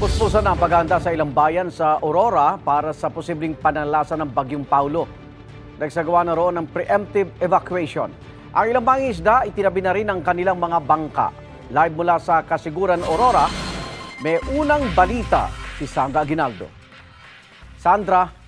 Puspusan ang paghahanda sa ilang bayan sa Aurora para sa posibleng pananalasan ng Bagyong Paulo. Nagsagawa na roon ng preemptive evacuation. Ang ilang mga isda, itinabi na rin ang kanilang mga bangka. Live mula sa Kasiguran, Aurora, may unang balita si Sandra Aguinaldo. Sandra.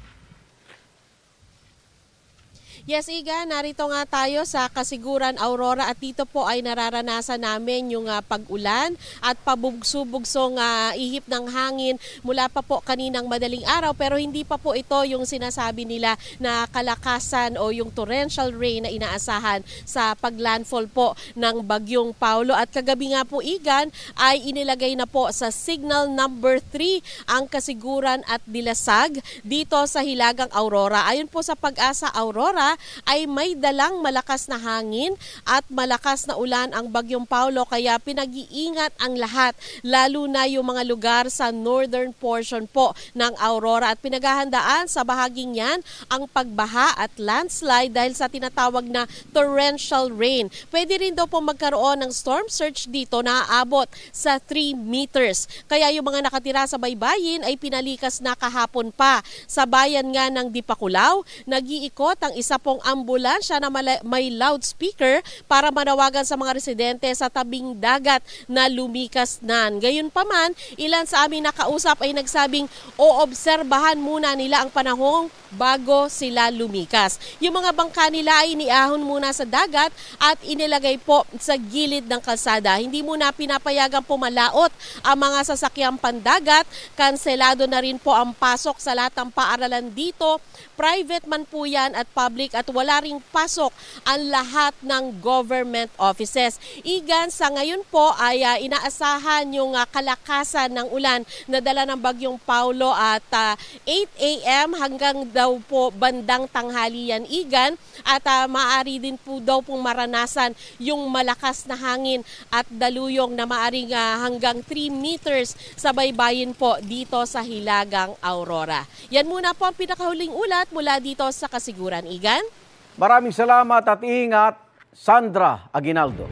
Yes, Iga, narito nga tayo sa Kasiguran, Aurora at dito po ay nararanasan namin yung pag-ulan at pabugso-bugsong ihip ng hangin mula pa po kaninang madaling araw, pero hindi pa po ito yung sinasabi nila na kalakasan o yung torrential rain na inaasahan sa paglandfall po ng Bagyong Paulo. At kagabi nga po, Igan, ay inilagay na po sa signal number 3 ang Kasiguran at Dilasag dito sa Hilagang Aurora. Ayon po sa Pag-asa Aurora, ay may dalang malakas na hangin at malakas na ulan ang Bagyong Paulo, kaya pinag-iingat ang lahat, lalo na yung mga lugar sa northern portion po ng Aurora, at pinaghahandaan sa bahaging yan ang pagbaha at landslide dahil sa tinatawag na torrential rain. Pwede rin daw po magkaroon ng storm surge dito na aabot sa 3 meters. Kaya yung mga nakatira sa baybayin ay pinalikas na kahapon pa. Sa bayan nga ng Dipakulaw, nag-iikot ang isa pong ambulansya na may loudspeaker para manawagan sa mga residente sa tabing dagat na lumikas na. Gayunpaman, ilan sa aming nakausap ay nagsabing oobserbahan muna nila ang panahon bago sila lumikas. Yung mga bangka nila ay iniahon muna sa dagat at inilagay po sa gilid ng kalsada. Hindi muna pinapayagang pumalaot ang mga sasakyang pandagat. Kanselado na rin po ang pasok sa lahat ng paaralan dito. Private man po yan at public, at wala ring pasok ang lahat ng government offices. Igan, sa ngayon po ay inaasahan yung kalakasan ng ulan na dala ng Bagyong Paulo at 8 a.m. hanggang daw po bandang tanghali yan, Igan, at maaari din po daw pong maranasan yung malakas na hangin at daluyong na maaring hanggang 3 meters sa baybayin po dito sa Hilagang Aurora. Yan muna po ang pinakahuling ulat mula dito sa Kasiguran, Igan. Maraming salamat at ingat, Sandra Aguinaldo.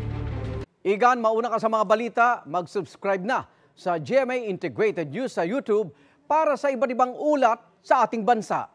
Igan, mauna ka sa mga balita, mag-subscribe na sa GMA Integrated News sa YouTube para sa iba't ibang ulat sa ating bansa.